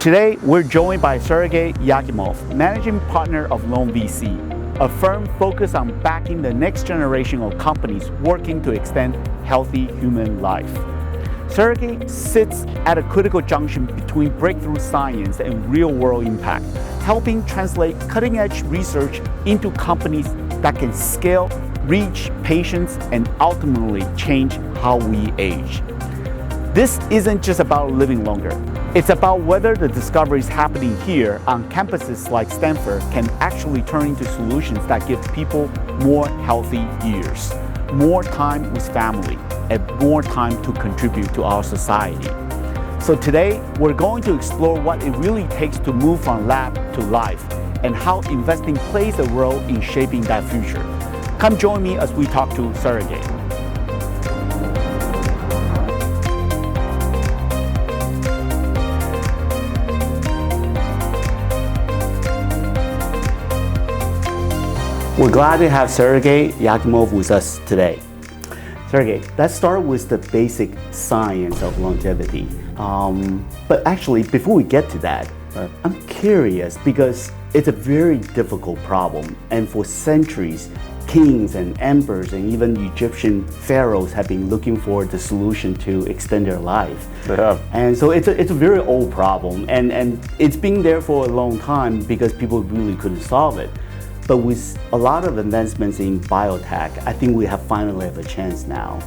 Today, we're joined by Sergey Jakimov, Managing Partner of Longe VC, a firm focused on backing the next generation of companies working to extend healthy human life. Sergey sits at a critical junction between breakthrough science and real-world impact, helping translate cutting-edge research into companies that can scale, reach patients, and ultimately change how we age. This isn't just about living longer. It's about whether the discoveries happening here on campuses like Stanford can actually turn into solutions that give people more healthy years, more time with family, and more time to contribute to our society. So today, we're going to explore what it really takes to move from lab to life and how investing plays a role in shaping that future. Come join me as we talk to Sergey. We're glad to have Sergey Jakimov with us today. Sergey, let's start with the basic science of longevity. But actually, before we get to that, I'm curious because it's a very difficult problem. And for centuries, kings and emperors and even Egyptian pharaohs have been looking for the solution to extend their life. They have. And so it's a very old problem. And it's been there for a long time because people really couldn't solve it. But with a lot of advancements in biotech, I think we finally have a chance now.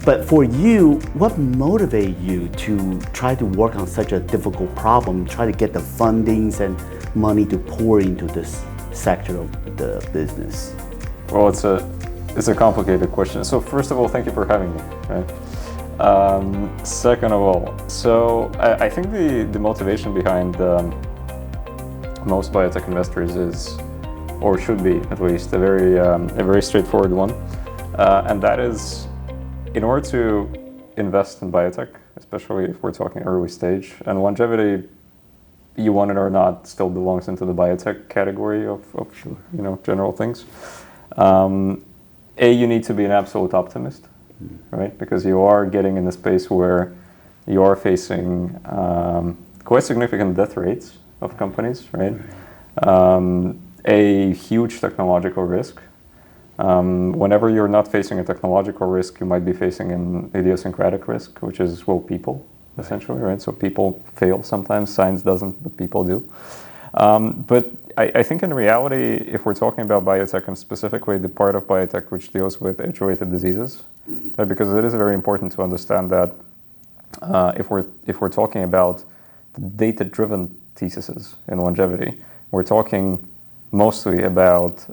But for you, what motivated you to try to work on such a difficult problem, try to get the fundings and money to pour into this sector of the business? Well, it's a complicated question. So first of all, thank you for having me. Right? Second of all, so I think the motivation behind most biotech investors is, or should be at least, a very straightforward one, and that is, in order to invest in biotech, especially if we're talking early stage, and longevity, you want it or not, still belongs into the biotech category of general things. You need to be an absolute optimist, right? Because you are getting in a space where you are facing quite significant death rates of companies, right? A huge technological risk. Whenever you're not facing a technological risk, you might be facing an idiosyncratic risk, which is, well, people, essentially, right? So people fail sometimes, science doesn't, but people do. But I think in reality, if we're talking about biotech, and specifically the part of biotech which deals with age-related diseases, right, because it is very important to understand that if we're talking about data-driven theses in longevity, we're talking mostly about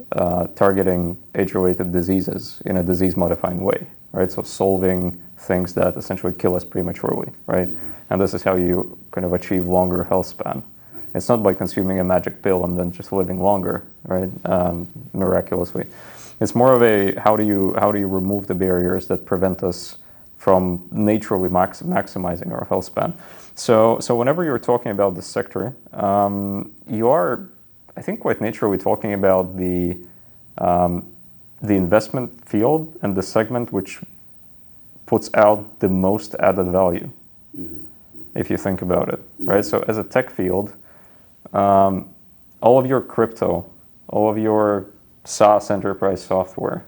targeting age-related diseases in a disease-modifying way, right? So solving things that essentially kill us prematurely, right? And this is how you kind of achieve longer health span. It's not by consuming a magic pill and then just living longer, right? Miraculously. It's more of a how do you remove the barriers that prevent us from naturally maximizing our health span. So whenever you're talking about this sector, you are, I think, quite naturally talking about the investment field and the segment which puts out the most added value, if you think about it, right? So as a tech field, all of your crypto, all of your SaaS enterprise software,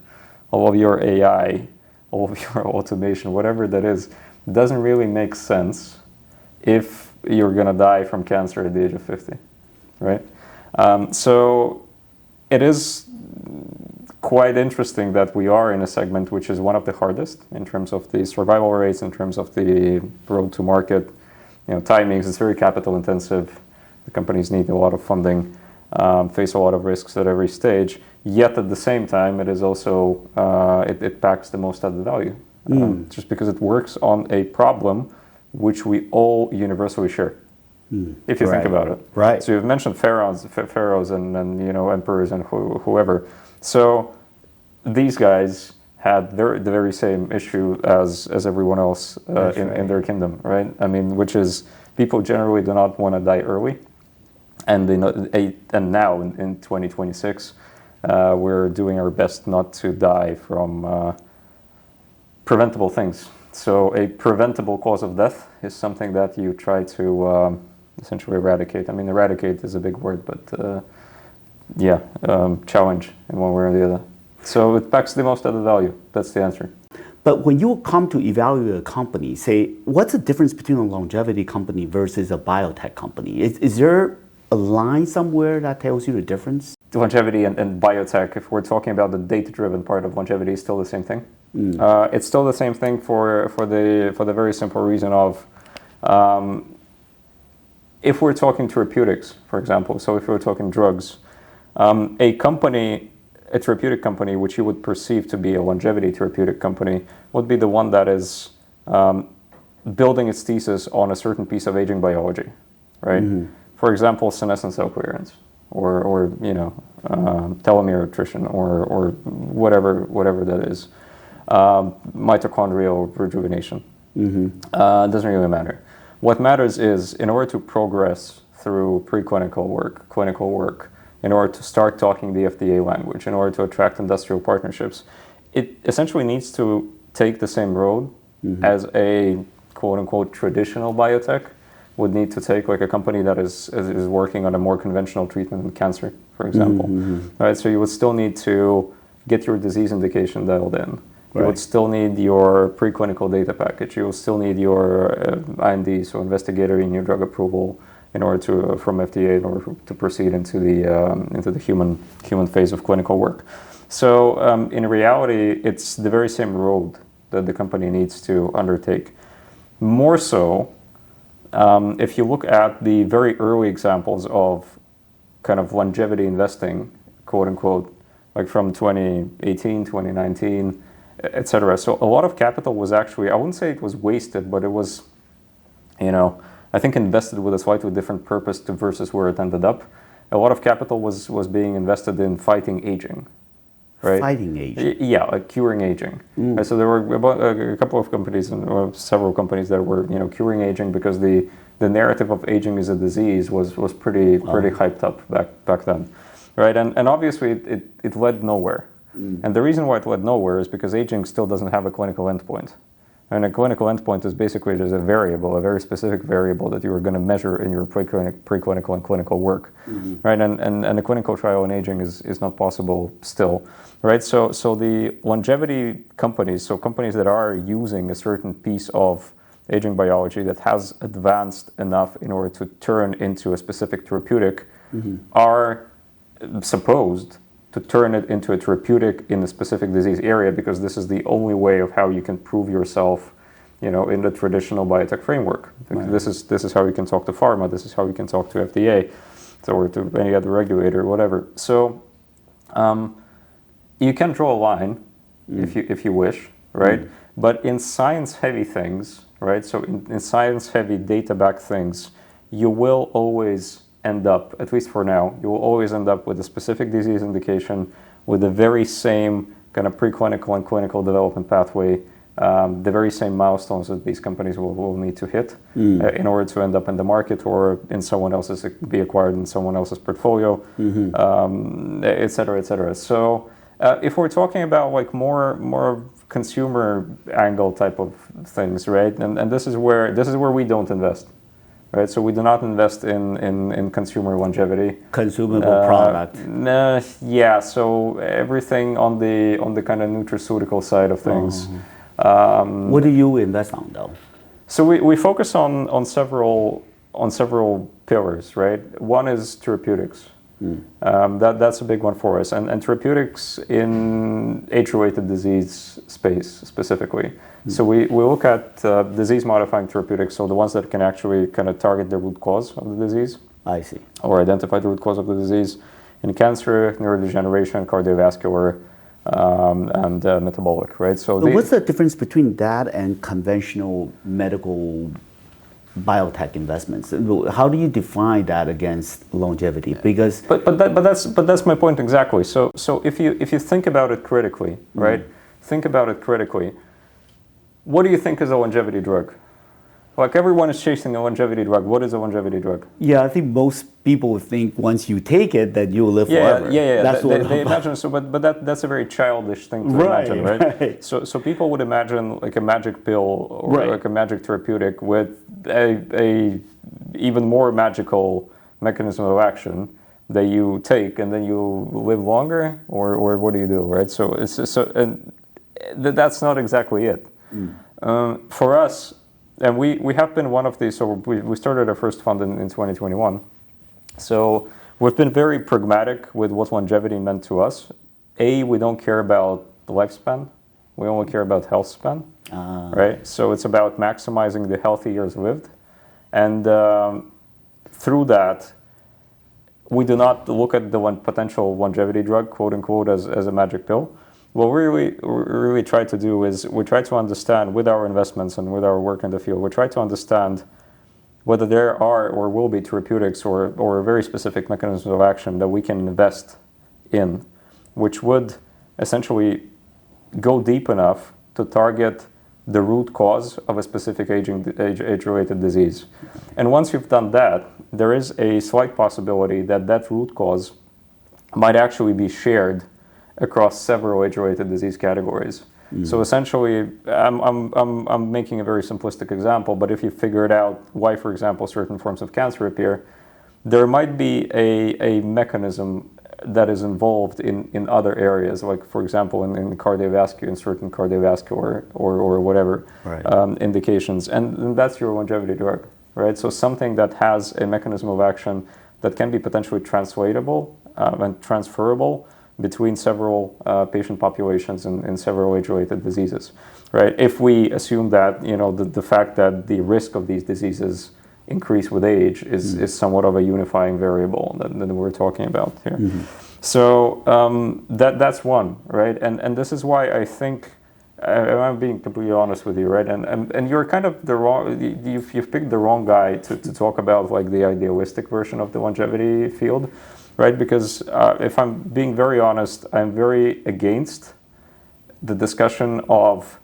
all of your AI, all of your automation, whatever that is, doesn't really make sense if you're gonna die from cancer at the age of 50, right? So it is quite interesting that we are in a segment which is one of the hardest in terms of the survival rates, in terms of the road to market, timings. It's very capital intensive. The companies need a lot of funding, face a lot of risks at every stage. Yet at the same time, it is also it packs the most added value, just because it works on a problem which we all universally share. If you think about it. Right. So you've mentioned pharaohs and emperors and whoever. So these guys had the very same issue as everyone else in their kingdom, right? I mean, which is people generally do not want to die early. And and now in 2026, we're doing our best not to die from preventable things. So a preventable cause of death is something that you try to essentially eradicate. I mean, eradicate is a big word, but challenge in one way or the other. So it packs the most added value. That's the answer. But when you come to evaluate a company, say, what's the difference between a longevity company versus a biotech company? Is there a line somewhere that tells you the difference? Longevity and biotech, if we're talking about the data-driven part of longevity, is still the same thing. It's still the same thing for the very simple reason of if we're talking therapeutics, for example, so if we're talking drugs, a therapeutic company, which you would perceive to be a longevity therapeutic company, would be the one that is building its thesis on a certain piece of aging biology, right? For example, senescent cell clearance, or telomere attrition, or whatever that is, mitochondrial rejuvenation. Doesn't really matter. What matters is, in order to progress through preclinical work, clinical work, in order to start talking the FDA language, in order to attract industrial partnerships, it essentially needs to take the same road as a quote-unquote traditional biotech would need to take, like a company that is working on a more conventional treatment in cancer, for example. Right? So you would still need to get your disease indication dialed in. You would still need your preclinical data package. You will still need your IND, so investigator in your drug approval, in order to from FDA in order to proceed into the human phase of clinical work. So in reality, it's the very same road that the company needs to undertake. More so, if you look at the very early examples of kind of longevity investing, quote unquote, like from 2018, 2019, etc. So a lot of capital was actually, I wouldn't say it was wasted, but it was, I think invested with a slightly different purpose versus where it ended up. A lot of capital was being invested in fighting aging, right? Fighting aging? Yeah, like curing aging. Right, so there were about a couple of companies, or several companies that were, curing aging because the narrative of aging as a disease was pretty hyped up back then, right? And obviously it led nowhere. And the reason why it led nowhere is because aging still doesn't have a clinical endpoint. And a clinical endpoint is basically just a variable, a very specific variable that you are going to measure in your preclinical and clinical work, right? And a clinical trial in aging is not possible still, right? So the longevity companies, so companies that are using a certain piece of aging biology that has advanced enough in order to turn into a specific therapeutic, are supposed to turn it into a therapeutic in a specific disease area, because this is the only way of how you can prove yourself, in the traditional biotech framework. Right. This is how you can talk to pharma. This is how you can talk to FDA, or to any other regulator, whatever. So you can draw a line if you wish, right? But in science-heavy things, right? So in science-heavy data-backed things, you will always end up, at least for now, you will always end up with a specific disease indication with the very same kind of preclinical and clinical development pathway, the very same milestones that these companies will need to hit in order to end up in the market or in someone else's, be acquired in someone else's portfolio, et cetera, et cetera. So if we're talking about like more consumer angle type of things, right? And this is where we don't invest. Right, so we do not invest in consumer longevity. Consumable product. Yeah, so everything on the kind of nutraceutical side of things. What do you invest on though? So we focus on several pillars, right? One is therapeutics. That's a big one for us, and therapeutics in age-related disease space specifically. So we look at disease-modifying therapeutics, so the ones that can actually kind of target the root cause of the disease. I see. Or identify the root cause of the disease in cancer, neurodegeneration, cardiovascular, and metabolic, right? So what's the difference between that and conventional medical biotech investments? How do you define that against longevity? Because but that's my point exactly. So if you think about it critically, right? Think about it critically. What do you think is a longevity drug? Like everyone is chasing a longevity drug. What is a longevity drug? Yeah, I think most people think once you take it that you'll live forever. Yeah. That's they imagine so, but that's a very childish thing to imagine, right? So people would imagine like a magic pill or like a magic therapeutic with a even more magical mechanism of action that you take and then you live longer, or what do you do, right? So and that's not exactly it. For us, and we have been one of these, so we started our first fund in 2021. So we've been very pragmatic with what longevity meant to us. We don't care about the lifespan. We only care about health span, right? So it's about maximizing the healthy years lived. And through that, we do not look at the potential longevity drug, quote unquote, as a magic pill. What we really try to do is we try to understand with our investments and with our work in the field, we try to understand whether there are or will be therapeutics or very specific mechanisms of action that we can invest in, which would essentially go deep enough to target the root cause of a specific age-related disease. And once you've done that, there is a slight possibility that that root cause might actually be shared across several age-related disease categories. So essentially, I'm making a very simplistic example, but if you figured out why, for example, certain forms of cancer appear, there might be a mechanism that is involved in other areas, like, for example, in cardiovascular, in certain cardiovascular or whatever indications. And that's your longevity drug, right? So something that has a mechanism of action that can be potentially translatable and transferable between several patient populations in several age-related diseases, right? If we assume that, the fact that the risk of these diseases increase with age is somewhat of a unifying variable that we're talking about here. So that's one, right? And this is why I think, I'm being completely honest with you, right? And you're kind of the wrong, you've picked the wrong guy to talk about like the idealistic version of the longevity field, right? Because if I'm being very honest, I'm very against the discussion of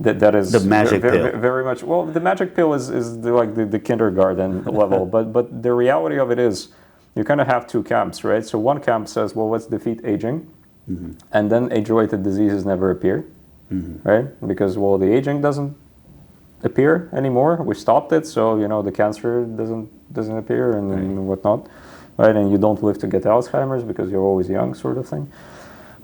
that is the magic pill. Very much. Well, the magic pill is the kindergarten level, but the reality of it is, you kind of have two camps, right? So one camp says, well, let's defeat aging, and then age-related diseases never appear, right? Because, well, the aging doesn't appear anymore. We stopped it, so the cancer doesn't appear and whatnot, right? And you don't live to get Alzheimer's because you're always young, sort of thing.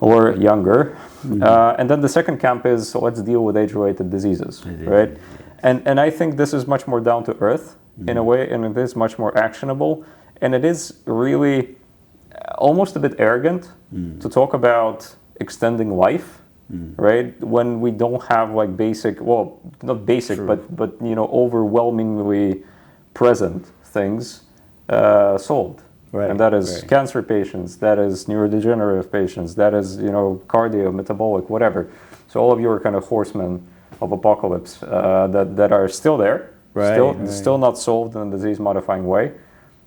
Or younger. And then the second camp is, so let's deal with age-related diseases, right? And I think this is much more down to earth in a way, and it is much more actionable. And it is really almost a bit arrogant to talk about extending life, right? When we don't have like basic, well, not basic, but overwhelmingly present things solved. Right, and that is cancer patients, that is neurodegenerative patients, that is, cardio, metabolic, whatever. So all of you are kind of horsemen of apocalypse that are still there, still not solved in a disease-modifying way.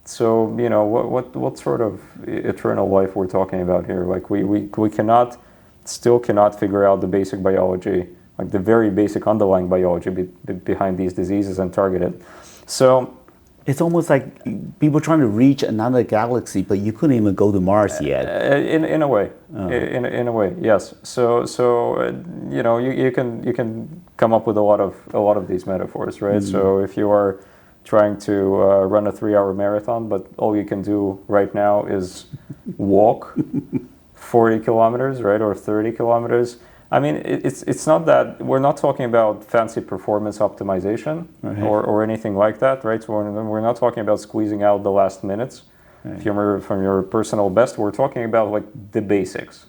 So, what sort of eternal life we're talking about here? Like we still cannot figure out the basic biology, like the very basic underlying biology behind these diseases and target it. So it's almost like people trying to reach another galaxy, but you couldn't even go to Mars yet. In a way, in a way, yes. So you can come up with a lot of these metaphors, right? So if you are trying to run a 3-hour marathon, but all you can do right now is walk 40 kilometers, right, or 30 kilometers. I mean, it's not that we're not talking about fancy performance optimization or anything like that, right? So we're not talking about squeezing out the last minutes from your personal best. We're talking about like the basics,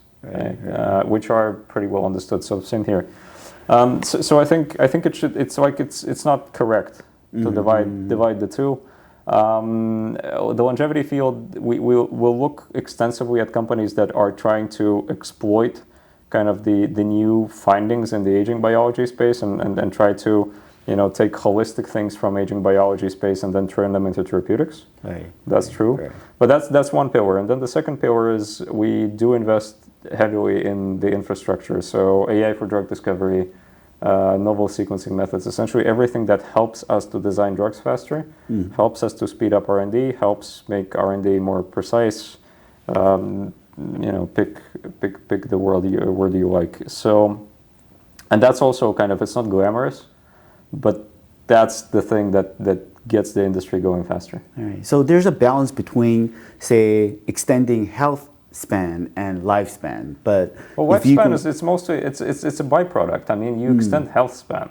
which are pretty well understood. So same here. So I think it's not correct to divide the two. The longevity field, we'll look extensively at companies that are trying to exploit kind of the new findings in the aging biology space and try to take holistic things from aging biology space and then turn them into therapeutics. That's true. But that's one pillar. And then the second pillar is we do invest heavily in the infrastructure. So AI for drug discovery, novel sequencing methods, essentially everything that helps us to design drugs faster, helps us to speed up R&D, helps make R&D more precise, pick the word you like. So, and that's also kind of, it's not glamorous, but that's the thing that gets the industry going faster. All right. So there's a balance between, say, extending health span and lifespan, but well, lifespan is it's mostly it's a byproduct. I mean, you extend health span.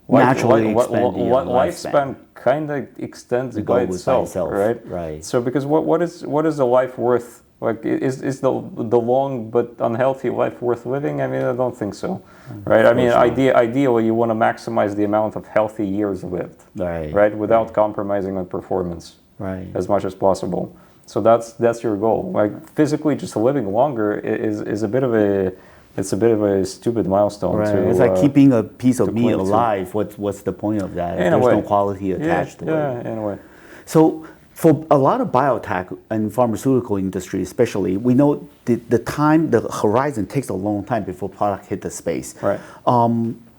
Naturally expanding your lifespan kind of extends by itself, right? Right. So because what is the life worth? Like, is the long but unhealthy life worth living? I mean, I don't think so, right? I mean, ideally, you want to maximize the amount of healthy years lived, right? Without compromising on performance, as much as possible. So that's your goal. Like, physically, just living longer is a bit of a stupid milestone. Right. It's like keeping a piece of meat alive. What's the point of that? There's no quality attached to it. Yeah, in a way. So for a lot of biotech and pharmaceutical industry especially, we know the horizon takes a long time before product hit the space. Right.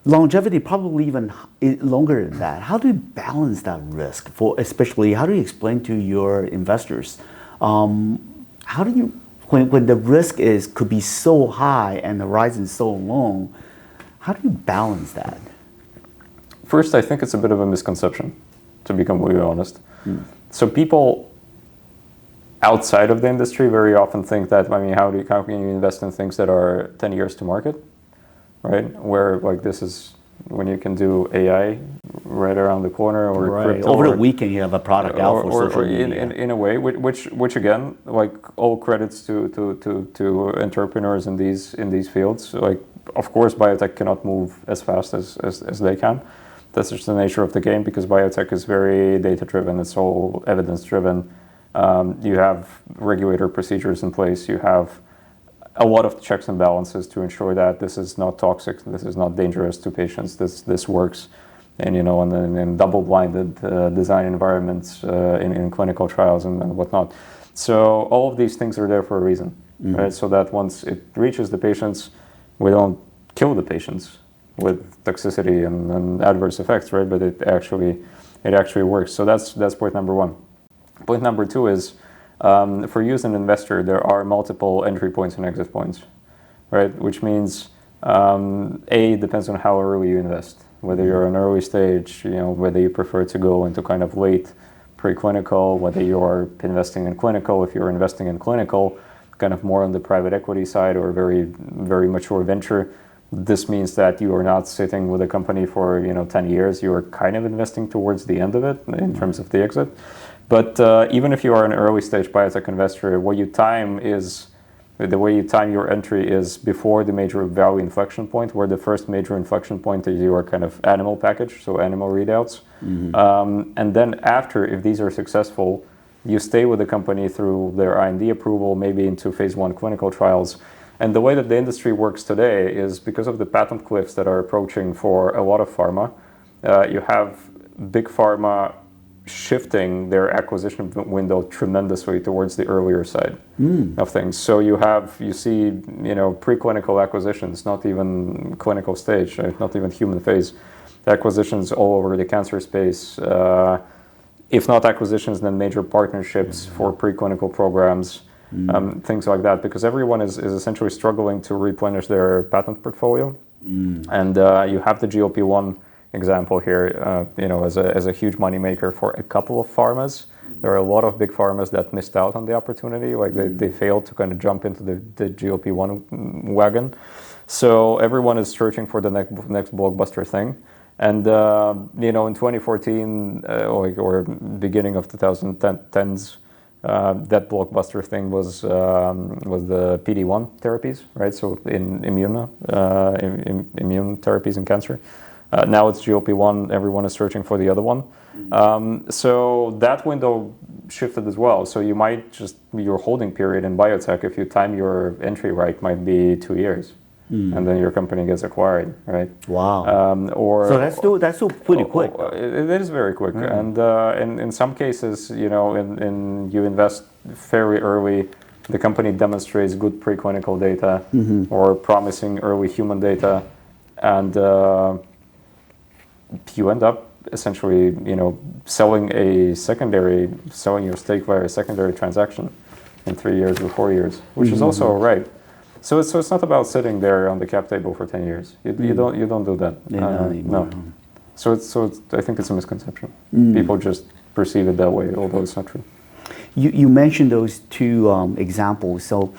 Longevity probably even longer than that. How do you balance that risk how do you explain to your investors? How do you, when the risk could be so high and the horizon so long, how do you balance that? First, I think it's a bit of a misconception, to be completely honest. So people outside of the industry very often think that, I mean, how can you invest in things that are 10 years to market, right? Where, like, this is when you can do AI right around the corner, or crypto. Over the weekend you have a product out for social media. In a way, which again, like, all credits to entrepreneurs in these fields. Like, of course, biotech cannot move as fast as they can. That's just the nature of the game, because biotech is very data-driven. It's all evidence-driven. You have regulator procedures in place. You have a lot of checks and balances to ensure that this is not toxic, this is not dangerous to patients, this works, and in double-blinded design environments, in clinical trials and whatnot. So all of these things are there for a reason, right? So that once it reaches the patients, we don't kill the patients with toxicity and adverse effects, right? But it actually works. So that's point number one. Point number two is, for you as an investor, there are multiple entry points and exit points, right? Which means, it depends on how early you invest. Whether you're an early stage, whether you prefer to go into kind of late preclinical, whether you're investing in clinical. If you're investing in clinical, kind of more on the private equity side or very, very mature venture, this means that you are not sitting with a company for 10 years. You are kind of investing towards the end of it in terms of the exit. But even if you are an early stage biotech investor, the way you time your entry is before the major value inflection point, where the first major inflection point is your kind of animal package, so animal readouts. And then after, if these are successful, you stay with the company through their IND approval, maybe into phase 1 clinical trials. And the way that the industry works today is because of the patent cliffs that are approaching for a lot of pharma, you have big pharma shifting their acquisition window tremendously towards the earlier side of things. So you see preclinical acquisitions, not even clinical stage, right? Not even human phase acquisitions all over the cancer space. If not acquisitions, then major partnerships for preclinical programs, things like that, because everyone is essentially struggling to replenish their patent portfolio. And you have the GLP-1 example here, as a huge moneymaker for a couple of pharmas. There are a lot of big pharmas that missed out on the opportunity, like they failed to kind of jump into the GLP-1 wagon. So everyone is searching for the next blockbuster thing. And in 2014, or beginning of 2010s, that blockbuster thing was the PD-1 therapies, right? So in immune therapies in cancer. Now it's GLP-1, everyone is searching for the other one. So that window shifted as well. So you might your holding period in biotech, if you time your entry right, might be 2 years. And then your company gets acquired, right? Wow. So that's still pretty quick. It is very quick. And in some cases, you invest very early, the company demonstrates good preclinical data or promising early human data, and you end up essentially, selling your stake via a secondary transaction in 3 years or 4 years, which is also all right. So it's not about sitting there on the cap table for 10 years. You don't do that. No. I think it's a misconception. People just perceive it that way, although it's not true. You mentioned those two examples. So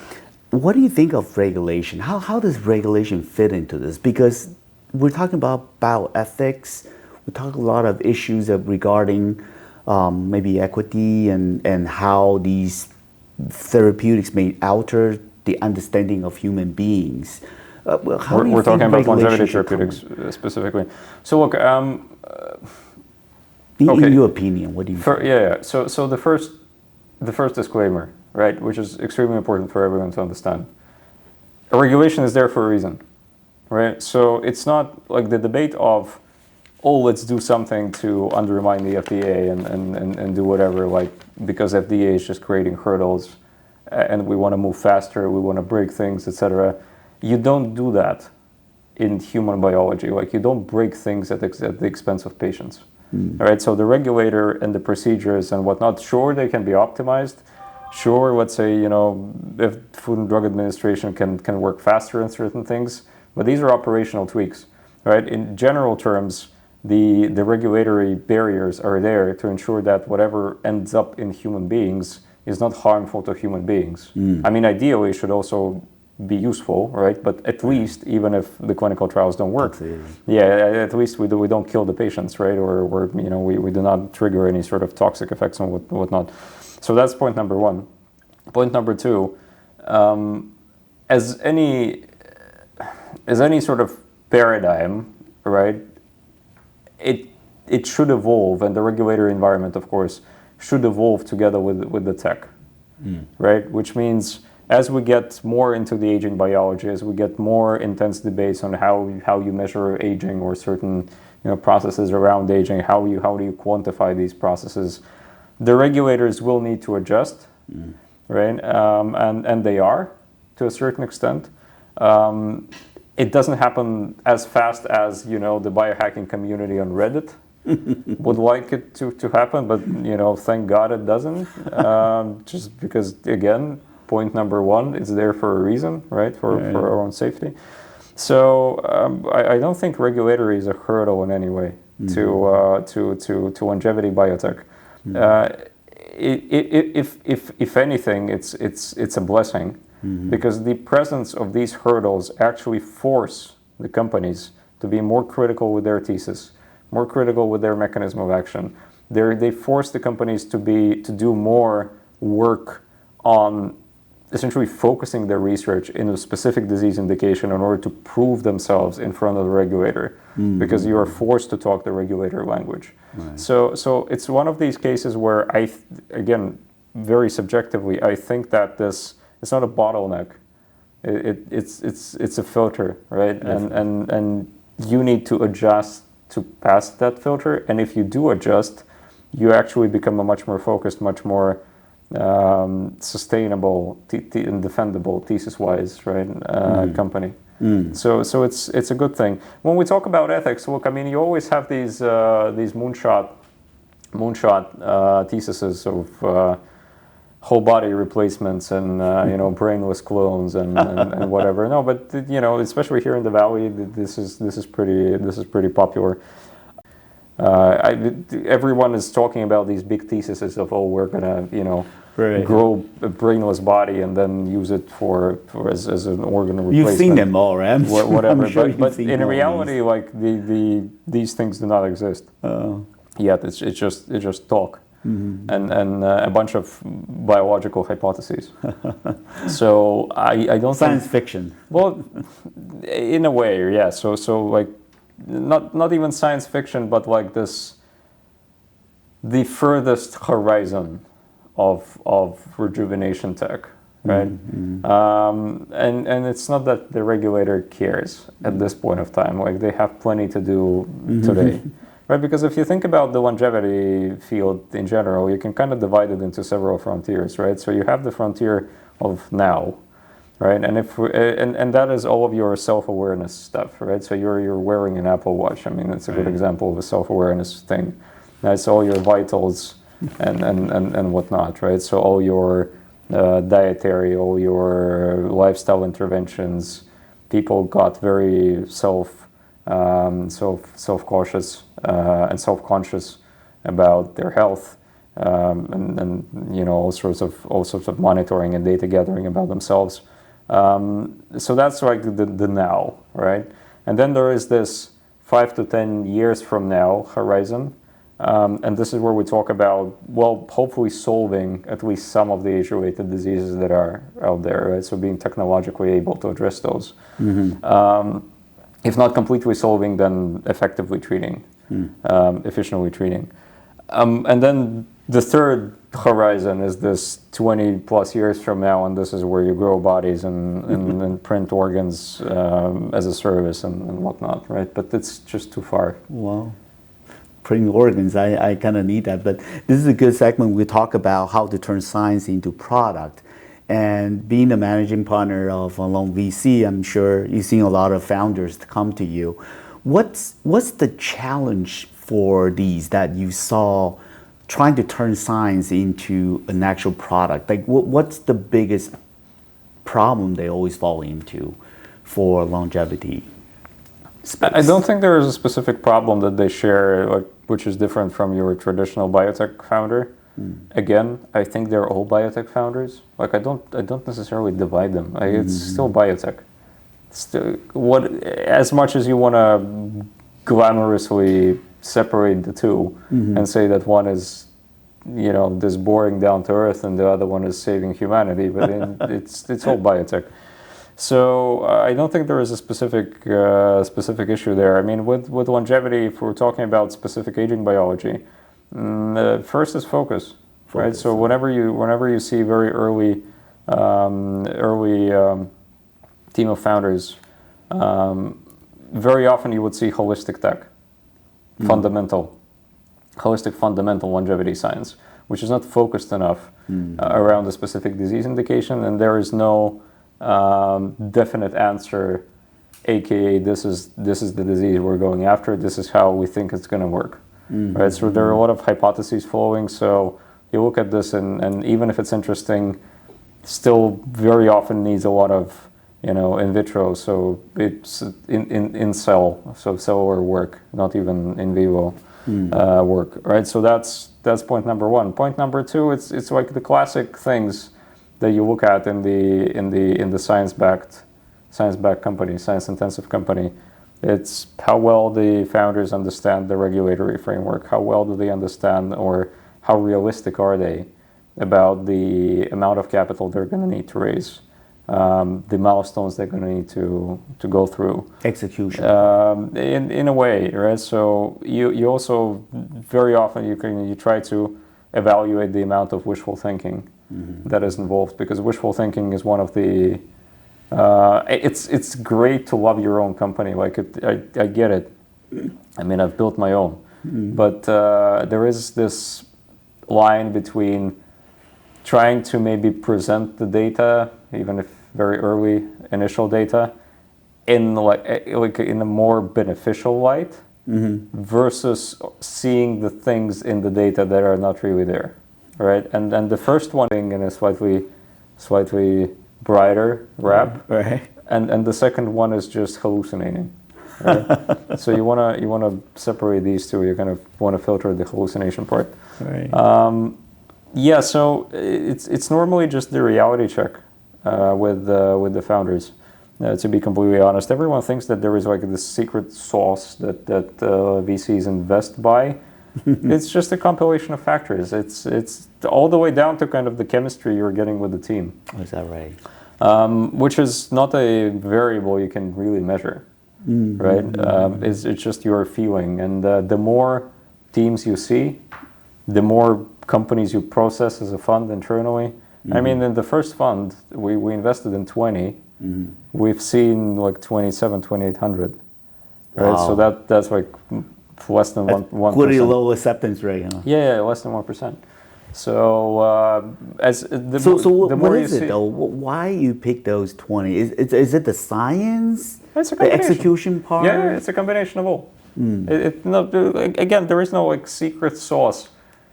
what do you think of regulation? How does regulation fit into this? Because we're talking about bioethics. We talk a lot of issues regarding maybe equity and how these therapeutics may alter the understanding of human beings. We're talking about longevity therapeutics specifically. So look, in your opinion, what do you think? Yeah. So the first disclaimer, right, which is extremely important for everyone to understand. A regulation is there for a reason, right? So it's not like the debate of, oh, let's do something to undermine the FDA and do whatever, like, because FDA is just creating hurdles and we want to move faster, we want to break things, etc. You don't do that in human biology. Like, you don't break things at the expense of patients. All right, so the regulator and the procedures and whatnot, sure, they can be optimized. Sure, let's say, if Food and Drug Administration can work faster in certain things, but these are operational tweaks, right? In general terms, the regulatory barriers are there to ensure that whatever ends up in human beings is not harmful to human beings. I mean, ideally, it should also be useful, right? But at least, even if the clinical trials don't work, at least we don't kill the patients, right? Or we do not trigger any sort of toxic effects and whatnot. So that's point number one. Point number two, as any sort of paradigm, right? It should evolve, and the regulatory environment, of course, should evolve together with the tech, right? Which means, as we get more into the aging biology, as we get more intense debates on how you measure aging or certain processes around aging, how do you quantify these processes, the regulators will need to adjust, right? And they are, to a certain extent. It doesn't happen as fast as the biohacking community on Reddit would like it to happen, but thank God it doesn't. Just because, again, point number one, it's there for a reason, right? For our own safety. So I don't think regulatory is a hurdle in any way to longevity biotech. If anything, it's a blessing, because the presence of these hurdles actually force the companies to be more critical with their thesis, more critical with their mechanism of action. They force the companies to do more work on essentially focusing their research in a specific disease indication in order to prove themselves in front of the regulator, because you are forced to talk the regulator language. Right. So it's one of these cases where again, very subjectively, I think that it's not a bottleneck. It's a filter, right? And you need to adjust to pass that filter. And if you do adjust, you actually become a much more focused, much more sustainable and defendable thesis-wise, right? Company. So it's a good thing. When we talk about ethics, look, I mean, you always have these moonshot theses of whole body replacements and brainless clones and whatever. No, but especially here in the Valley, this is pretty popular. Everyone is talking about these big theses of, oh, we're gonna grow a brainless body and then use it as an organ replacement. You've seen them all, right? Whatever. But in reality, like these things do not exist. Yet it's just talk. And a bunch of biological hypotheses. So I don't science fiction. Well, in a way, yeah. So like not even science fiction, but like the furthest horizon of rejuvenation tech, right? And it's not that the regulator cares at this point of time. Like, they have plenty to do today. Right, because if you think about the longevity field in general, you can kind of divide it into several frontiers, right? So you have the frontier of now, right? And and that is all of your self-awareness stuff, right? So you're wearing an Apple Watch. I mean, that's a good example of a self-awareness thing. That's all your vitals and whatnot, right? So all your dietary, all your lifestyle interventions. People got very self-cautious and self-conscious about their health, and you know, all sorts of monitoring and data gathering about themselves. So that's like the now, right? And then there is this 5 to 10 years from now horizon, and this is where we talk about, well, hopefully solving at least some of the age-related diseases that are out there, right? So being technologically able to address those. If not completely solving, then effectively treating, efficiently treating. And then the third horizon is this 20 plus years from now, and this is where you grow bodies and print organs as a service and whatnot, right? But it's just too far. Wow. Printing organs, I kind of need that. But this is a good segment. We talk about how to turn science into product. And being a managing partner of Longe VC, I'm sure you've seen a lot of founders come to you. What's the challenge for these that you saw trying to turn science into an actual product? Like, what's the biggest problem they always fall into for longevity space? I don't think there is a specific problem that they share, like, which is different from your traditional biotech founder. Again, I think they're all biotech founders. Like, I don't necessarily divide them. It's still biotech. As much as you want to glamorously separate the two and say that one is, you know, this boring down to earth and the other one is saving humanity, but it's all biotech. So I don't think there is a specific issue there. I mean, with longevity, if we're talking about specific aging biology, first is focus, right? So whenever you see very early team of founders, very often you would see holistic tech, holistic fundamental longevity science, which is not focused enough around a specific disease indication, and there is no definite answer, aka this is the disease we're going after, this is how we think it's going to work. Right, so there are a lot of hypotheses flowing. So you look at this, and even if it's interesting, still very often needs a lot of, you know, in vitro. So it's in cell, so cellular work, not even in vivo work. Right, so that's point number one. Point number two, it's like the classic things that you look at in the science-backed company, science-intensive company. It's how well the founders understand the regulatory framework, how well do they understand, or how realistic are they about the amount of capital they're going to need to raise, the milestones they're going to need to go through. Execution. In a way, right? So you also, very often you try to evaluate the amount of wishful thinking that is involved, because wishful thinking is one of the it's great to love your own company. Like, I get it. I mean, I've built my own, but there is this line between trying to maybe present the data, even if very early initial data, in like in a more beneficial light, versus seeing the things in the data that are not really there, right? And the first one being in a slightly brighter wrap, right. And the second one is just hallucinating, right? So you wanna separate these two. You kind of want to filter the hallucination part. Right. Yeah. So it's normally just the reality check with the founders. To be completely honest, everyone thinks that there is like this secret sauce that VCs invest by. It's just a compilation of factors. It's all the way down to kind of the chemistry you're getting with the team. Oh, is that right? Which is not a variable you can really measure, right? It's just your feeling. And the more teams you see, the more companies you process as a fund internally. I mean, in the first fund, we invested in 20. We've seen like 2,800, right? Wow. So that's like less than 1%. Pretty low acceptance rate, huh? Yeah, less than 1%. So what is it though? Why you pick those 20? Is it the science? It's a the execution part? Yeah, it's a combination of all. Again, there is no like secret sauce.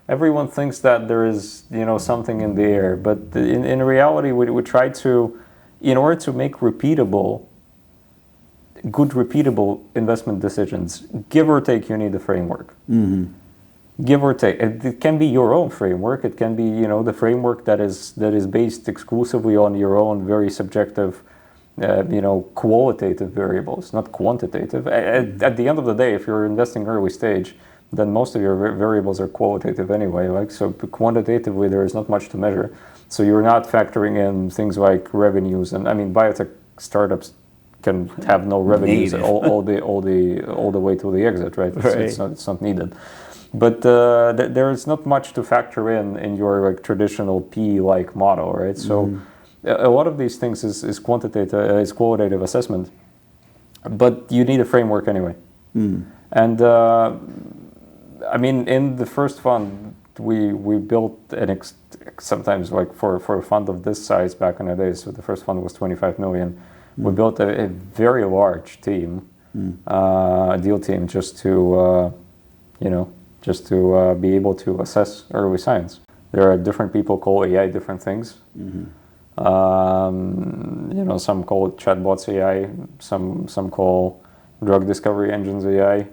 Everyone thinks that there is, something in the air, but in reality, we try to, in order to make repeatable good repeatable investment decisions, give or take, you need a framework. Give or take. It can be your own framework. It can be, you know, the framework that is based exclusively on your own very subjective, you know, qualitative variables, not quantitative. At the end of the day, if you're investing early stage, then most of your variables are qualitative anyway. Like, so quantitatively, there is not much to measure. So you're not factoring in things like revenues, and I mean, biotech startups can have no revenues all the way to the exit, right? It's not needed. But there is not much to factor in your like traditional P-like model, right? So a lot of these things is qualitative assessment, but you need a framework anyway. And I mean, in the first fund, we built sometimes like for a fund of this size back in the days. So the first fund was 25 million. We built a very large team, deal team, just to you know. Just to be able to assess early science. There are different people call AI different things. You know, some call it chatbots AI, some call drug discovery engines AI.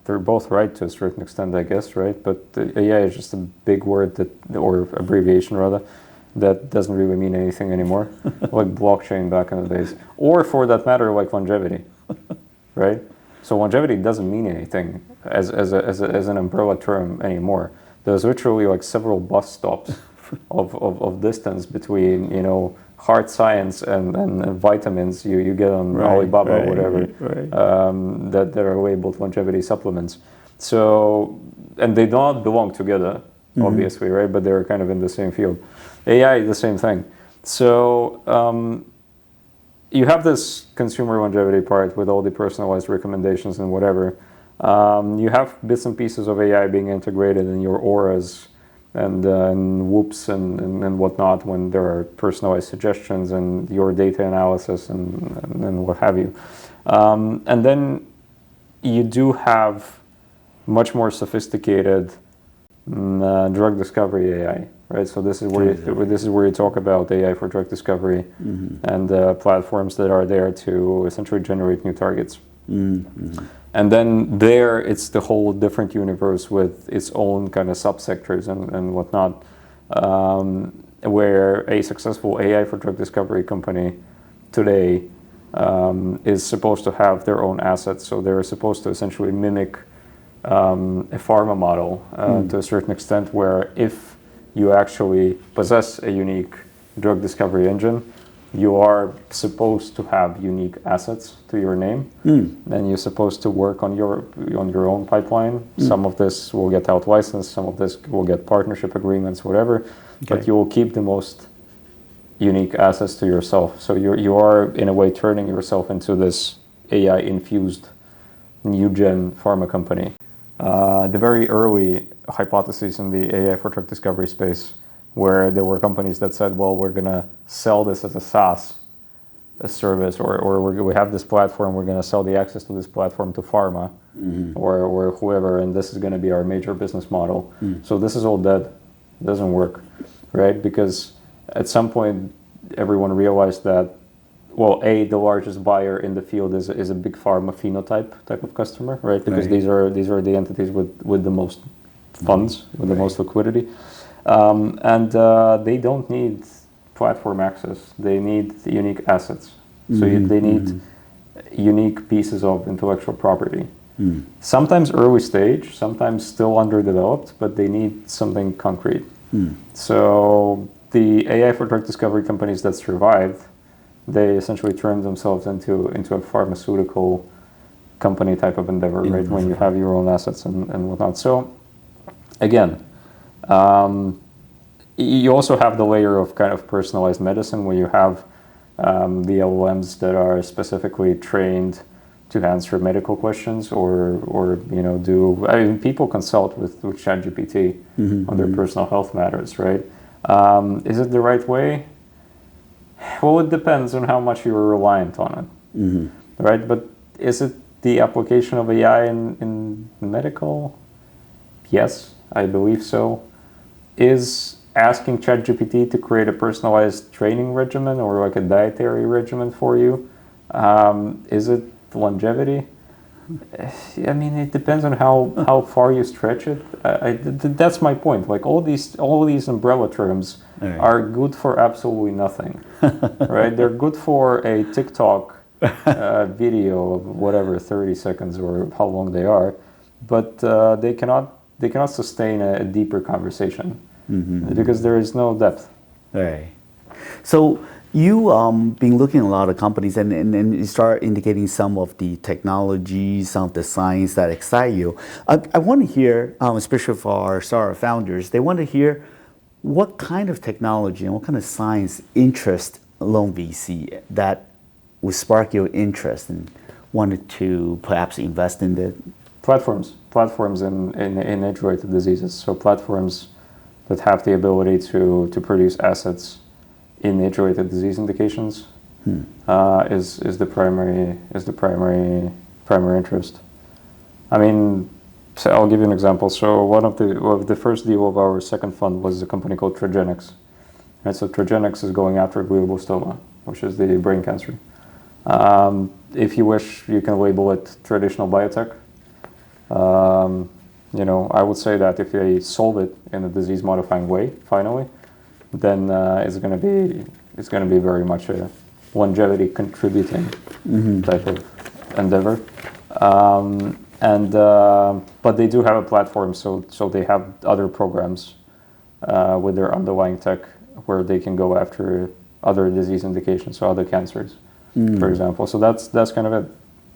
They're both right to a certain extent, I guess, right? But AI is just a big word or abbreviation rather, that doesn't really mean anything anymore. Like blockchain back in the days, or for that matter, like longevity, right? So longevity doesn't mean anything as an umbrella term anymore. There's literally like several bus stops of distance between, you know, hard science and vitamins you get on Alibaba or whatever, that are labeled longevity supplements. So, and they don't belong together, obviously, right? But they're kind of in the same field. AI, the same thing. So, you have this consumer longevity part with all the personalized recommendations and whatever. You have bits and pieces of AI being integrated in your auras and whoops and whatnot when there are personalized suggestions and your data analysis and what have you. And then you do have much more sophisticated drug discovery AI. Right, so this is where you talk about AI for drug discovery and platforms that are there to essentially generate new targets. And then there, it's the whole different universe with its own kind of subsectors and whatnot, where a successful AI for drug discovery company today is supposed to have their own assets. So they're supposed to essentially mimic a pharma model to a certain extent, where if you actually possess a unique drug discovery engine, you are supposed to have unique assets to your name, and you're supposed to work on your own pipeline. Some of this will get out licensed, some of this will get partnership agreements, whatever. But you will keep the most unique assets to yourself. So you are in a way turning yourself into this AI infused new gen pharma company. The very early hypotheses in the AI for drug discovery space, where there were companies that said, well, we're going to sell this as a SaaS service, or we have this platform, we're going to sell the access to this platform to pharma or whoever, and this is going to be our major business model. So this is all dead. It doesn't work, right? Because at some point, everyone realized that, well, the largest buyer in the field is a big pharma phenotype type of customer, right? Because these are the entities with the most funds, with the most liquidity, and they don't need platform access. They need unique assets. So they need unique pieces of intellectual property. Sometimes early stage, sometimes still underdeveloped, but they need something concrete. So the AI for drug discovery companies that survived, they essentially turned themselves into a pharmaceutical company type of endeavor, right? When you have your own assets and whatnot. So again, you also have the layer of kind of personalized medicine, where you have the LLMs that are specifically trained to answer medical questions, or do. I mean, people consult with ChatGPT on their personal health matters, right? Is it the right way? Well, it depends on how much you're reliant on it, right? But is it the application of AI in medical? Yes, I believe so. Is asking ChatGPT to create a personalized training regimen or like a dietary regimen for you Is it longevity? I mean, it depends on how far you stretch it. That's my point. Like all these umbrella terms are good for absolutely nothing, right? They're good for a TikTok video of whatever 30 seconds or how long they are, but they cannot sustain a deeper conversation because there is no depth. Right. So you been looking at a lot of companies and you start indicating some of the technology, some of the science that excite you. I want to hear, especially for our startup founders, they want to hear what kind of technology and what kind of science interest Longe VC that would spark your interest and wanted to perhaps invest in the platforms in age-related diseases. So platforms that have the ability to produce assets in age-related disease indications is the primary interest. I mean, so I'll give you an example. So one of the first deal of our second fund was a company called Tragenics. Right, so Tragenics is going after glioblastoma, which is the brain cancer. If you wish, you can label it traditional biotech. I would say that if they solve it in a disease-modifying way, finally, then it's going to be very much a longevity contributing type of endeavor. But they do have a platform, so they have other programs with their underlying tech where they can go after other disease indications, so other cancers, for example. So that's kind of it.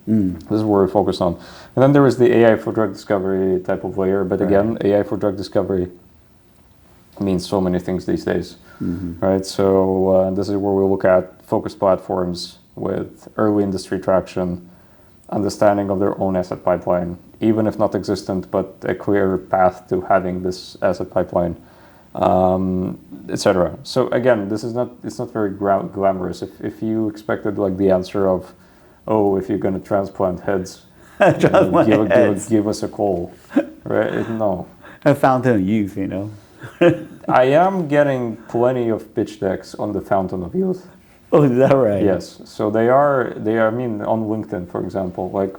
This is where we're focused on. And then there is the AI for drug discovery type of layer. But again, AI for drug discovery means so many things these days, right? So this is where we look at focused platforms with early industry traction, understanding of their own asset pipeline, even if not existent, but a clear path to having this asset pipeline, etc. So again, it's not very glamorous. If you expected like the answer of, oh, if you're going to transplant heads, give us a call, right? No. A fountain of youth, I am getting plenty of pitch decks on the fountain of youth. Oh, is that right? Yes. So they are. I mean, on LinkedIn, for example, like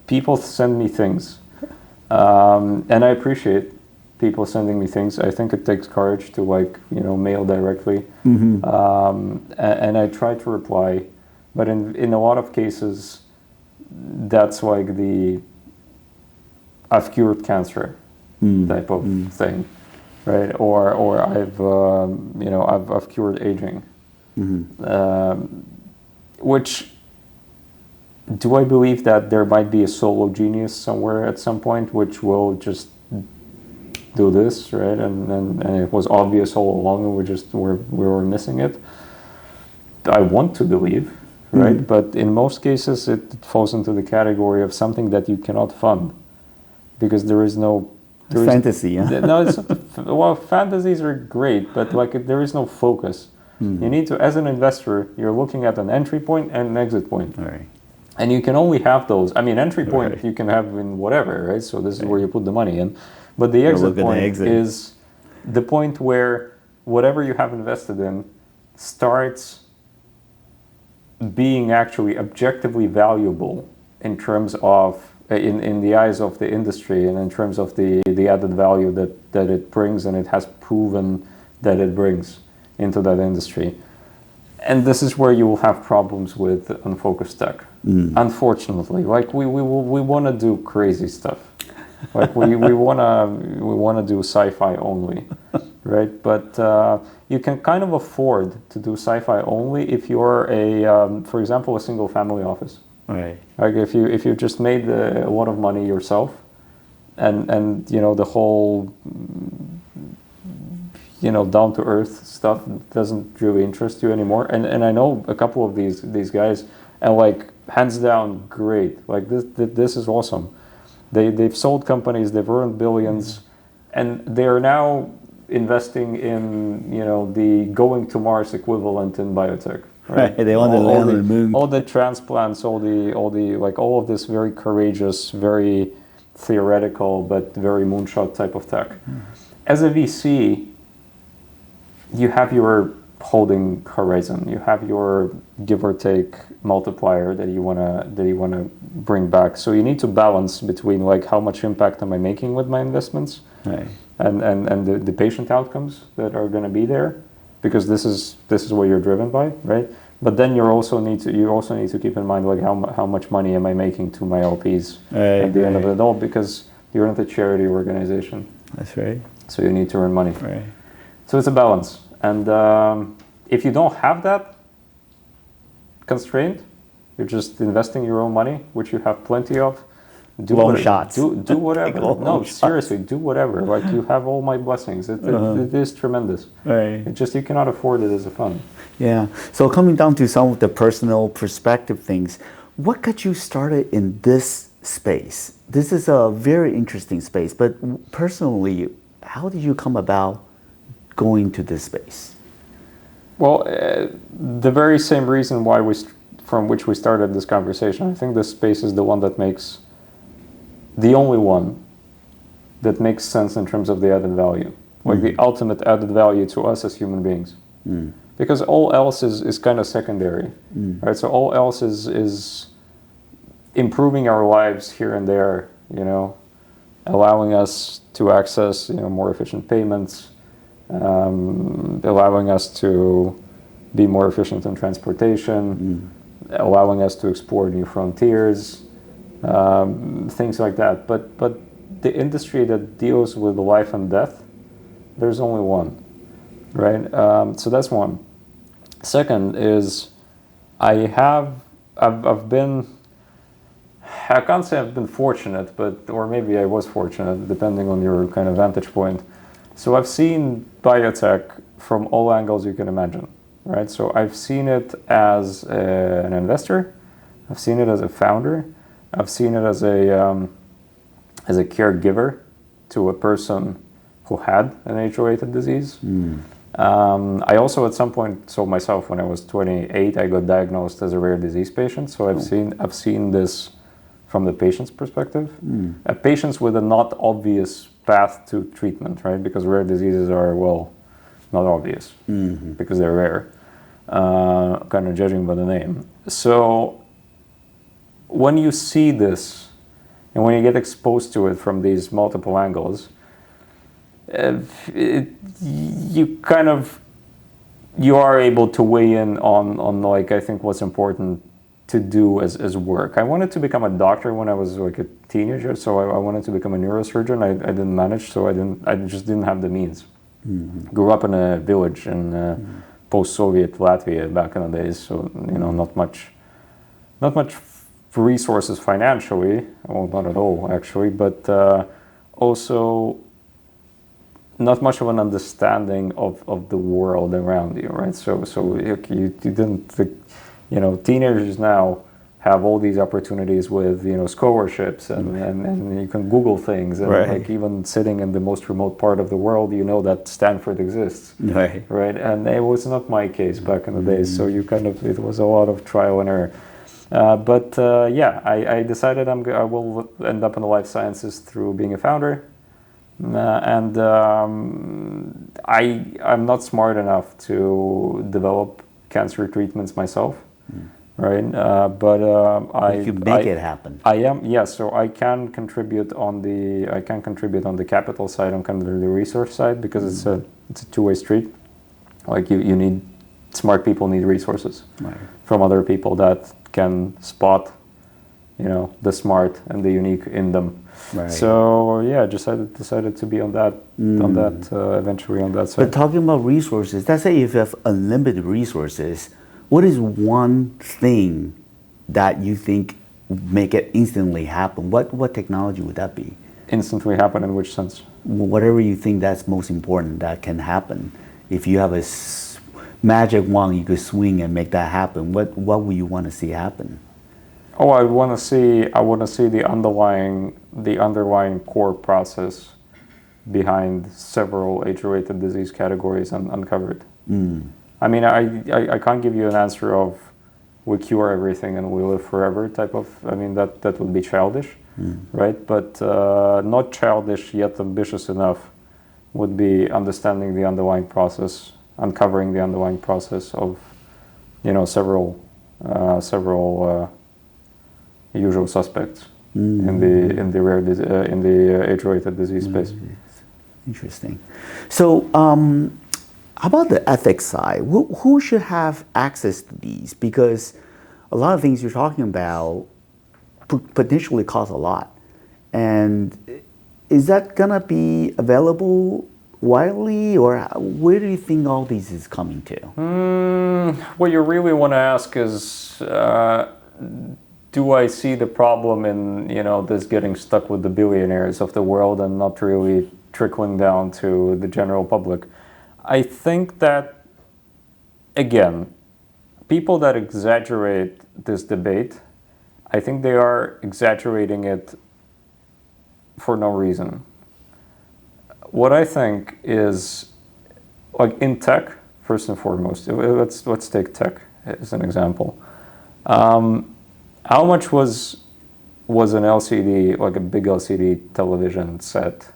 people send me things, and I appreciate people sending me things. I think it takes courage to mail directly, and I try to reply. But in a lot of cases, that's like the I've cured cancer type of thing, right? Or I've cured aging. Which do I believe that there might be a solo genius somewhere at some point which will just do this, right? And it was obvious all along, and we were missing it. I want to believe. Right, but in most cases it falls into the category of something that you cannot fund because there is fantasy. No, it's not, fantasies are great, but there is no focus. You need to, as an investor, you're looking at an entry point and an exit point, and you can only have those. I mean, entry point you can have in whatever, right? So this is where you put the money in, but the exit point is the point where whatever you have invested in starts being actually objectively valuable in terms of in the eyes of the industry and in terms of the added value that it brings and it has proven that it brings into that industry. And this is where you will have problems with unfocused tech. Unfortunately, we want to do crazy stuff. we want to do sci-fi only, right? But you can kind of afford to do sci-fi only if you're for example, a single family office. Right. Like if you just made a lot of money yourself, and the whole down to earth stuff doesn't really interest you anymore. And I know a couple of these guys, and hands down, great. This is awesome. They've sold companies, they've earned billions, and they are now investing in the going to Mars equivalent in biotech. Right? They want to land on the moon. All the transplants, all of this very courageous, very theoretical, but very moonshot type of tech. As a VC, you have your holding horizon. You have your give or take multiplier that you wanna bring back. So you need to balance between like how much impact am I making with my investments, Right. and the patient outcomes that are going to be there, because this is what you're driven by, right? But then you also need to keep in mind like how much money am I making to my LPs at the end of it all, because you're not a charity organization. That's right. So you need to earn money. Right. So it's a balance. And if you don't have that constraint, you're just investing your own money, which you have plenty of. Long shots. Do whatever. No, seriously, do whatever. Like, you have all my blessings. It is tremendous. Right. It just, you cannot afford it as a fund. Yeah. So coming down to some of the personal perspective things, what got you started in this space? This is a very interesting space, but personally, how did you come about going to this space? Well, the very same reason why from which we started this conversation. I think this space is the one that makes, the only one that makes sense in terms of the added value, like the ultimate added value to us as human beings. Because all else is kind of secondary, right? So all else is improving our lives here and there, you know, allowing us to access, you know, more efficient payments, allowing us to be more efficient in transportation, allowing us to explore new frontiers, things like that. But the industry that deals with life and death, there's only one, right? So that's one. Second is, I've been, I can't say I've been fortunate, or maybe I was fortunate, depending on your kind of vantage point. So I've seen biotech from all angles you can imagine, right? So I've seen it as an investor, I've seen it as a founder, I've seen it as a caregiver to a person who had an age-related disease. I also at some point, so myself when I was 28, I got diagnosed as a rare disease patient. So I've seen this from the patient's perspective. Patients with a not obvious path to treatment, right? Because rare diseases are, well, not obvious because they're rare, kind of judging by the name. So when you see this and when you get exposed to it from these multiple angles, you are able to weigh in on like, I think what's important to do as work. I wanted to become a doctor when I was like a teenager, so I wanted to become a neurosurgeon. I didn't manage, so I just didn't have the means. Grew up in a village in post-Soviet Latvia back in the days, so you know, not much resources financially, well, not at all actually, but also not much of an understanding of the world around you, right? So you didn't, you know, teenagers now have all these opportunities with, you know, scholarships and you can Google things, and like even sitting in the most remote part of the world, you know that Stanford exists, right? And it was not my case back in the days, so it was a lot of trial and error. Yeah, I decided I will end up in the life sciences through being a founder. I'm not smart enough to develop cancer treatments myself, right? You can make it happen. I am, yes. So I can contribute on the capital side, on kind of the research side, because it's a two-way street. Like you need smart people, need resources from other people that can spot, you know, the smart and the unique in them. So yeah, decided to be on that eventually on that side. But talking about resources, let's say if you have unlimited resources, what is one thing that you think make it instantly happen? What technology would that be? Instantly happen in which sense? Whatever you think that's most important that can happen. If you have a magic wand you could swing and make that happen, what would you want to see happen? Oh, I want to see the underlying core process behind several age-related disease categories uncovered. I mean, I can't give you an answer of we cure everything and we live forever type of. I mean, that would be childish, right? But not childish yet ambitious enough would be understanding the underlying process uncovering the underlying process of, several usual suspects in the rare in the age-related disease space. Interesting. So, how about the ethics side? Who should have access to these? Because a lot of things you're talking about potentially cost a lot. And is that gonna be available widely, or where do you think all these is coming to? What you really want to ask is, do I see the problem in, this getting stuck with the billionaires of the world and not really trickling down to the general public? I think that, again, people that exaggerate this debate, I think they are exaggerating it for no reason. What I think is, like in tech, first and foremost, let's take tech as an example. How much was an LCD, like a big LCD television set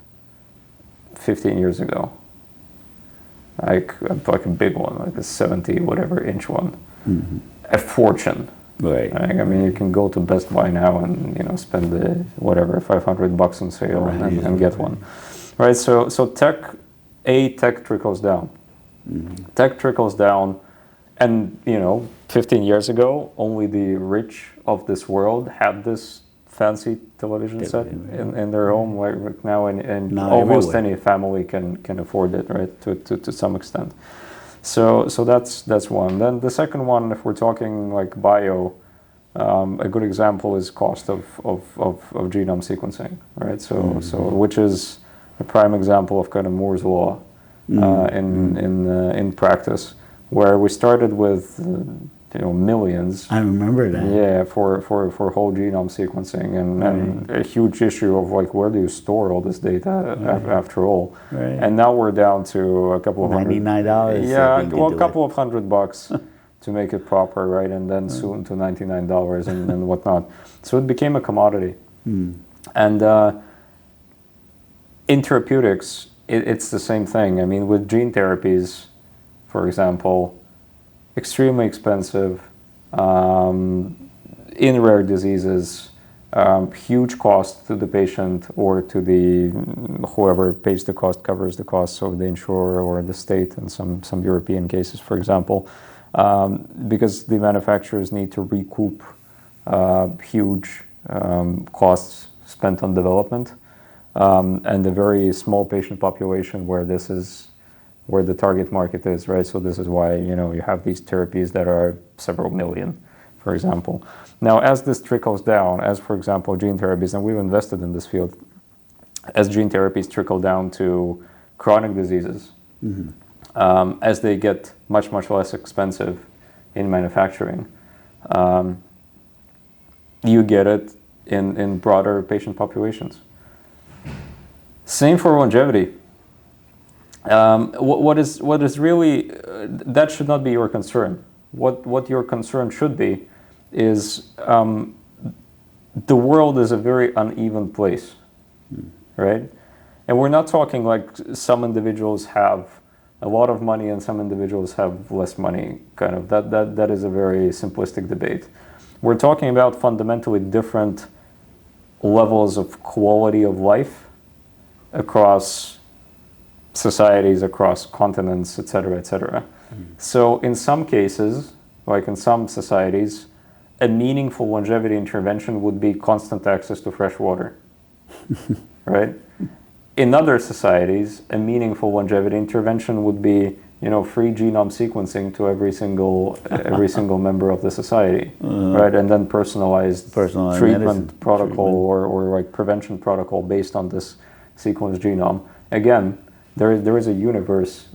15 years ago? Like a big one, like a 70 whatever inch one. A fortune. Right. I mean, you can go to Best Buy now and spend the whatever $500 on sale and get one, right? So tech trickles down. Tech trickles down, and 15 years ago, only the rich of this world had this fancy television set in their home. Right now, and almost any family can afford it, right? To some extent. So that's one. Then the second one, if we're talking like bio, a good example is cost of genome sequencing, right? So which is a prime example of kind of Moore's law in practice, where we started with millions. I remember that. Yeah, for whole genome sequencing, and a huge issue of like, where do you store all this data after all? Right. And now we're down to a couple of $99. Yeah, well, a couple of $100 to make it proper, right? And then soon to $99 and whatnot. So it became a commodity. And in therapeutics, it's the same thing. I mean, with gene therapies, for example, extremely expensive, in rare diseases, huge cost to the patient or to the whoever pays the cost, covers the cost, so the insurer or the state in some European cases, for example, because the manufacturers need to recoup huge costs spent on development, and a very small patient population where this is where the target market is, right? So this is why, you have these therapies that are several million, for example. Now, as this trickles down, as for example, gene therapies, and we've invested in this field, as gene therapies trickle down to chronic diseases, as they get much, much less expensive in manufacturing, you get it in broader patient populations. Same for longevity. What is really, that should not be your concern. What your concern should be is, the world is a very uneven place, right? And we're not talking like some individuals have a lot of money and some individuals have less money, kind of. That is a very simplistic debate. We're talking about fundamentally different levels of quality of life across societies, across continents, et cetera, et cetera. So in some cases, like in some societies, a meaningful longevity intervention would be constant access to fresh water, right? In other societies, a meaningful longevity intervention would be, free genome sequencing to every single member of the society, right? And then personalized treatment protocol or like prevention protocol based on this sequenced genome. Again, there is a universe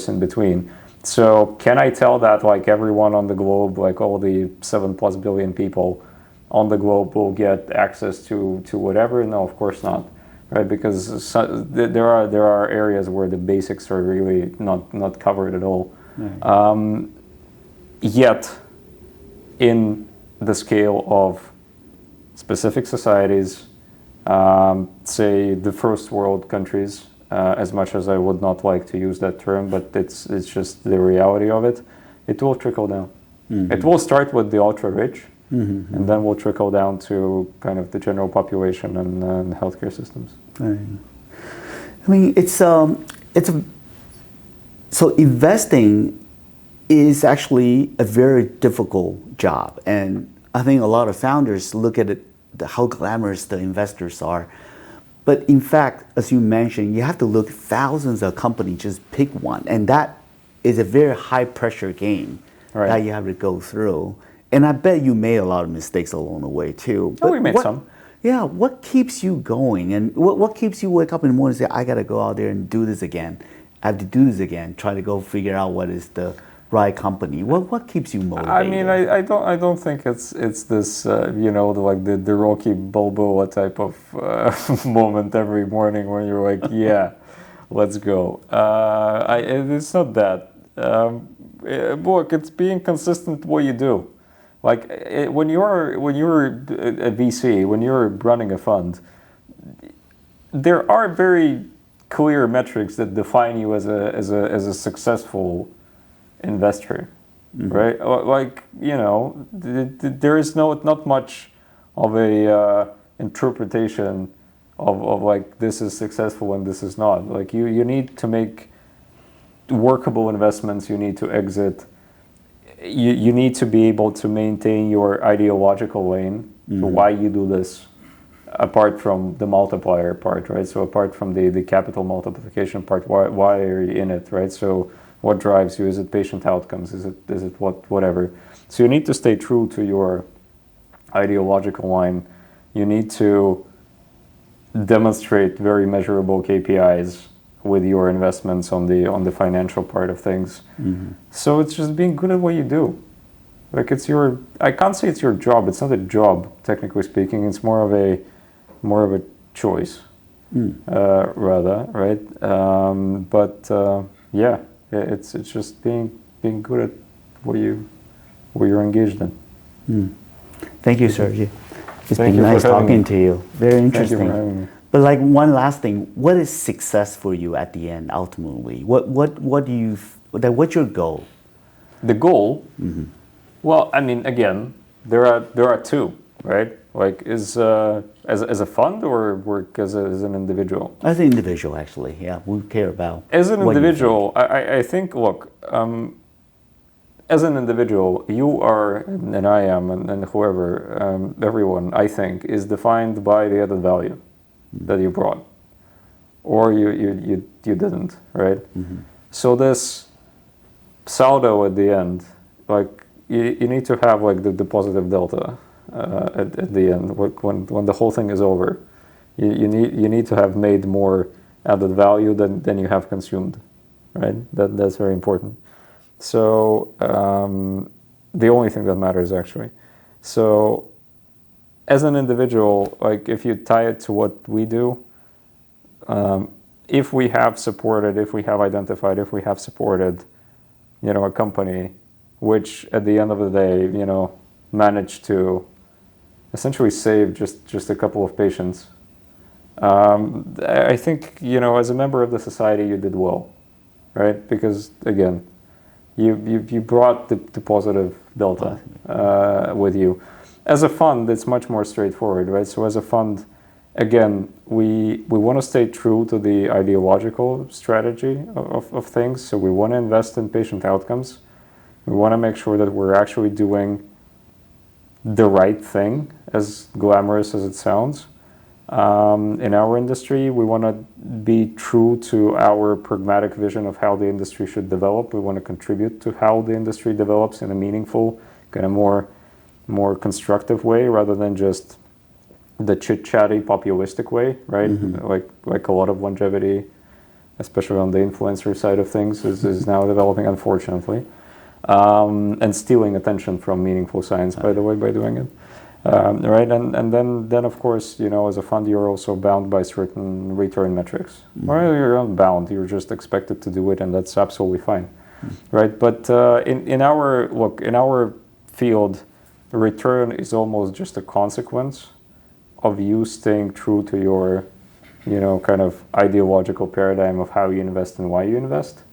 in between. So can I tell that like everyone on the globe, like all the 7+ billion people on the globe will get access to whatever? No, of course not, right? Because there are areas where the basics are really not covered at all. Right. Yet, in the scale of specific societies, say the first world countries, as much as I would not like to use that term, but it's just the reality of it. It will trickle down. It will start with the ultra rich, and then will trickle down to kind of the general population and healthcare systems. Right. I mean, so investing is actually a very difficult job, and I think a lot of founders look at it, how glamorous the investors are. But in fact, as you mentioned, you have to look at thousands of companies, just pick one, and that is a very high pressure game that you have to go through. And I bet you made a lot of mistakes along the way too. But we made some. Yeah, what keeps you going, and what keeps you wake up in the morning and say, I got to go out there and do this again. I have to do this again. Try to go figure out what is the right company. What keeps you motivated? I mean, I don't think it's this like the Rocky Balboa type of moment every morning when you're like, yeah, let's go. It's not that. Look, it's being consistent what you do. Like when you're a VC, when you're running a fund, there are very clear metrics that define you as a successful investor, right? Like there is not much of a interpretation of like this is successful and this is not. Like you need to make workable investments. You need to exit. You need to be able to maintain your ideological lane. So why you do this, apart from the multiplier part, right? So apart from the capital multiplication part, why are you in it, right? So what drives you? Is it patient outcomes? Is it whatever? So you need to stay true to your ideological line. You need to demonstrate very measurable KPIs with your investments on the financial part of things. So it's just being good at what you do. Like I can't say it's your job. It's not a job, technically speaking. It's more of a choice, rather, right? Yeah, it's just being good at what you're engaged in. Thank you, Sergey. It's been nice talking to you. Very interesting. Thank you for having me. But like one last thing, what is success for you at the end? Ultimately, what's your goal? The goal. Well, I mean, again, there are two, right? Like, as a fund or work as an individual? As an individual, actually, yeah, we care about. As an individual, I think. Look, as an individual, you are, and I am, and whoever, everyone, I think, is defined by the added value that you brought, or you didn't, right? So this saldo at the end, like you need to have like the positive delta at the end, when the whole thing is over. You need to have made more added value than you have consumed, right? That's very important. So the only thing that matters, actually. So as an individual, like if you tie it to what we do, if we have supported, if we have identified, if we have supported, a company which at the end of the day, managed to essentially save just a couple of patients, I think, as a member of the society, you did well, right? Because again, you brought the positive delta with you. As a fund, it's much more straightforward, right? So as a fund, again, we want to stay true to the ideological strategy of things. So we want to invest in patient outcomes. We want to make sure that we're actually doing the right thing, as glamorous as it sounds. In our industry, we want to be true to our pragmatic vision of how the industry should develop. We want to contribute to how the industry develops in a meaningful, kind of more constructive way, rather than just the chit-chatty, populistic way, right? Like a lot of longevity, especially on the influencer side of things, is now developing, unfortunately, and stealing attention from meaningful science, by the way, by doing it. Right, and then of course, as a fund, you're also bound by certain return metrics. Well, you're not bound; you're just expected to do it, and that's absolutely fine, right? But in our field, return is almost just a consequence of you staying true to your kind of ideological paradigm of how you invest and why you invest.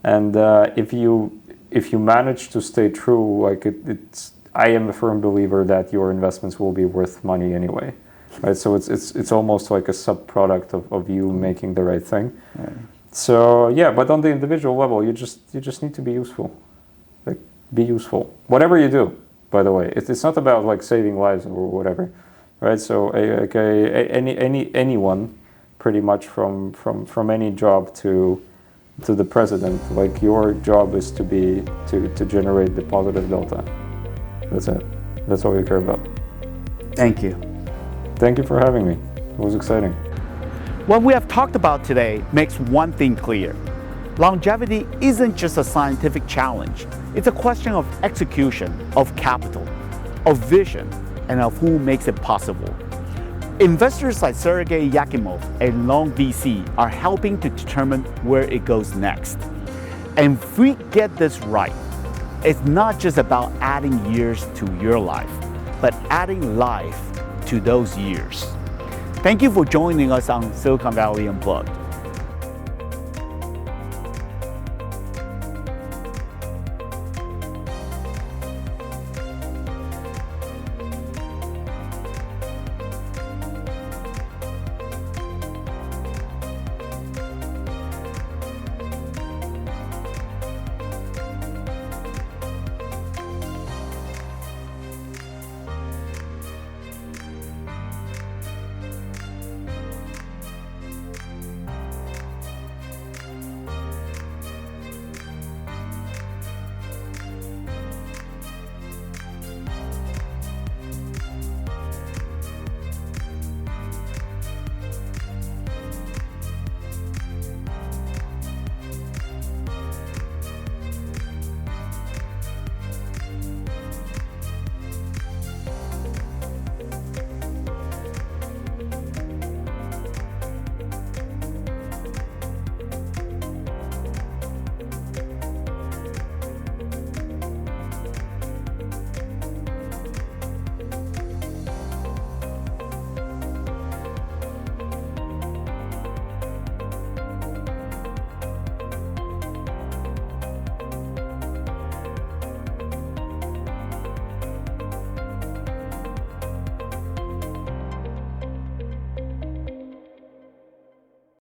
And if you manage to stay true, like I am a firm believer that your investments will be worth money anyway, right? So it's almost like a sub-product of you making the right thing. Right. So yeah, but on the individual level, you just need to be useful. Like, be useful, whatever you do. By the way, it's not about like saving lives or whatever, right? So anyone, pretty much from any job to the president, like your job is to generate the positive delta. That's it. That's all you care about. Thank you. Thank you for having me. It was exciting. What we have talked about today makes one thing clear. Longevity isn't just a scientific challenge. It's a question of execution, of capital, of vision, and of who makes it possible. Investors like Sergey Jakimov and Longe VC are helping to determine where it goes next. And if we get this right, it's not just about adding years to your life, but adding life to those years. Thank you for joining us on Silicon Valley Unplugged.